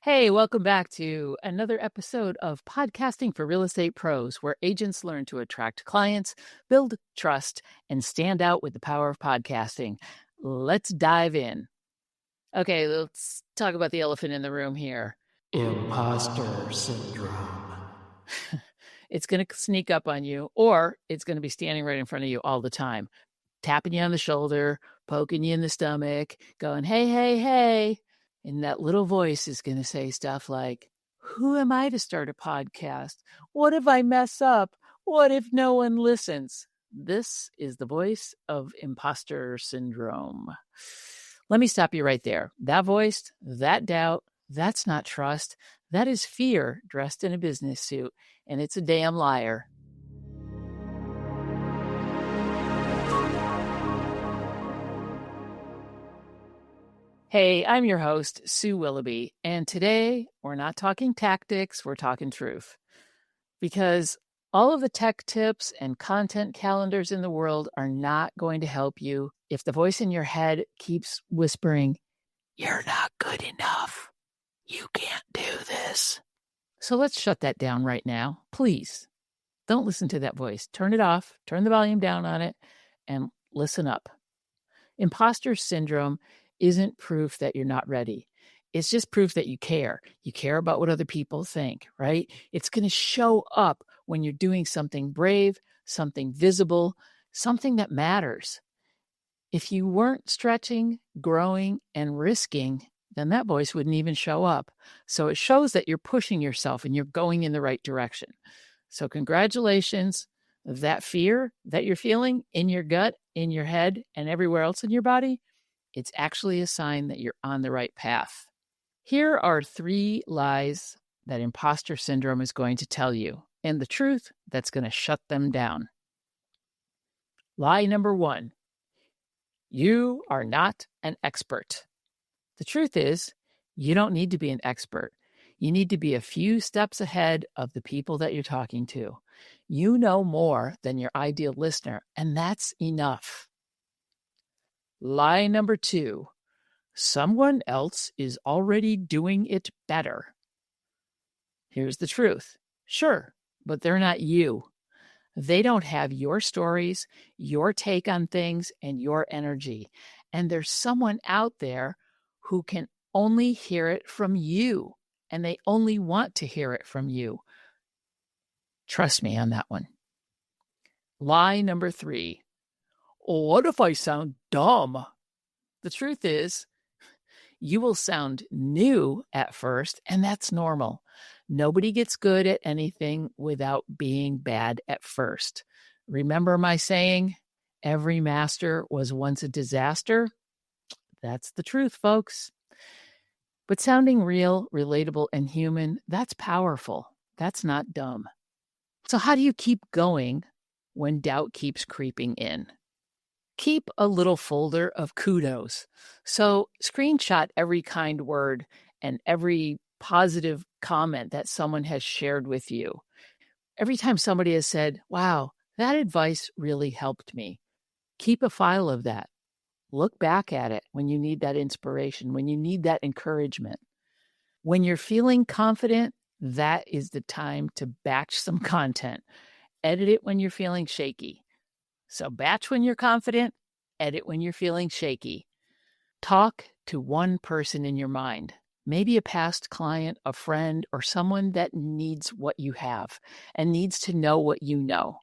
Hey, welcome back to another episode of Podcasting for Real Estate Pros, where agents learn to attract clients, build trust, and stand out with the power of podcasting. Let's dive in. Okay, let's talk about the elephant in the room here. Imposter syndrome. It's going to sneak up on you, or it's going to be standing right in front of you all the time, tapping you on the shoulder, poking you in the stomach, going, hey, hey, hey. And that little voice is going to say stuff like, who am I to start a podcast? What if I mess up? What if no one listens? This is the voice of imposter syndrome. Let me stop you right there. That voice, that doubt, that's not trust. That is fear dressed in a business suit, and it's a damn liar. Hey, I'm your host, Sue Willoughby, and today we're not talking tactics, we're talking truth. Because all of the tech tips and content calendars in the world are not going to help you if the voice in your head keeps whispering, you're not good enough. You can't do this. So let's shut that down right now, please. Don't listen to that voice. Turn it off, turn the volume down on it, and listen up. Imposter syndrome isn't proof that you're not ready. It's just proof that you care. You care about what other people think, right? It's going to show up when you're doing something brave, something visible, something that matters. If you weren't stretching, growing, and risking, then that voice wouldn't even show up. So it shows that you're pushing yourself and you're going in the right direction. So congratulations. That fear that you're feeling in your gut, in your head, and everywhere else in your body, it's actually a sign that you're on the right path. Here are 3 lies that imposter syndrome is going to tell you, and the truth that's going to shut them down. Lie number 1, you are not an expert. The truth is, you don't need to be an expert. You need to be a few steps ahead of the people that you're talking to. You know more than your ideal listener, and that's enough. Lie number 2, someone else is already doing it better. Here's the truth. Sure, but they're not you. They don't have your stories, your take on things, and your energy. And there's someone out there who can only hear it from you, and they only want to hear it from you. Trust me on that one. Lie number 3. What if I sound dumb? The truth is, you will sound new at first, and that's normal. Nobody gets good at anything without being bad at first. Remember my saying, every master was once a disaster? That's the truth, folks. But sounding real, relatable, and human, that's powerful. That's not dumb. So how do you keep going when doubt keeps creeping in? Keep a little folder of kudos. So screenshot every kind word and every positive comment that someone has shared with you. Every time somebody has said, wow, that advice really helped me. Keep a file of that. Look back at it when you need that inspiration, when you need that encouragement. When you're feeling confident, that is the time to batch some content. Edit it when you're feeling shaky. So batch when you're confident, edit when you're feeling shaky. Talk to one person in your mind, maybe a past client, a friend, or someone that needs what you have and needs to know what you know.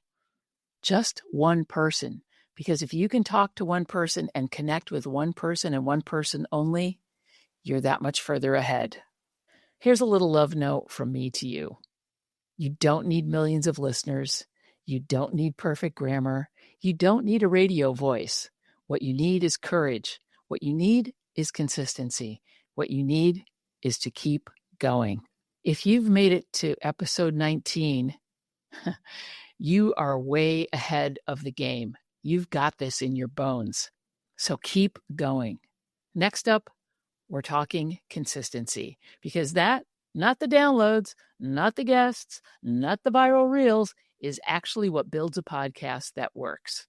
Just one person, because if you can talk to one person and connect with one person and one person only, you're that much further ahead. Here's a little love note from me to you. You don't need millions of listeners. You don't need perfect grammar. You don't need a radio voice. What you need is courage. What you need is consistency. What you need is to keep going. If you've made it to episode 19, you are way ahead of the game. You've got this in your bones. So keep going. Next up, we're talking consistency, because that, not the downloads, not the guests, not the viral reels, is actually what builds a podcast that works.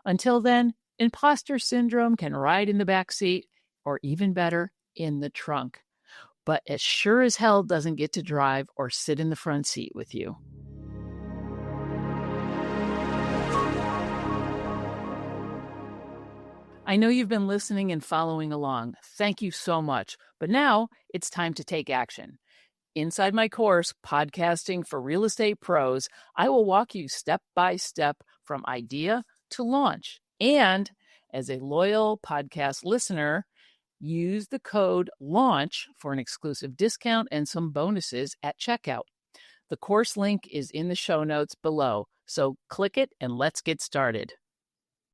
Until then, imposter syndrome can ride in the back seat, or even better, in the trunk. but it sure as hell doesn't get to drive or sit in the front seat with you. I know you've been listening and following along. Thank you so much. But now it's time to take action. Inside my course, Podcasting for Real Estate Pros, I will walk you step by step from idea to launch. And as a loyal podcast listener, use the code LAUNCH for an exclusive discount and some bonuses at checkout. The course link is in the show notes below, so click it and let's get started.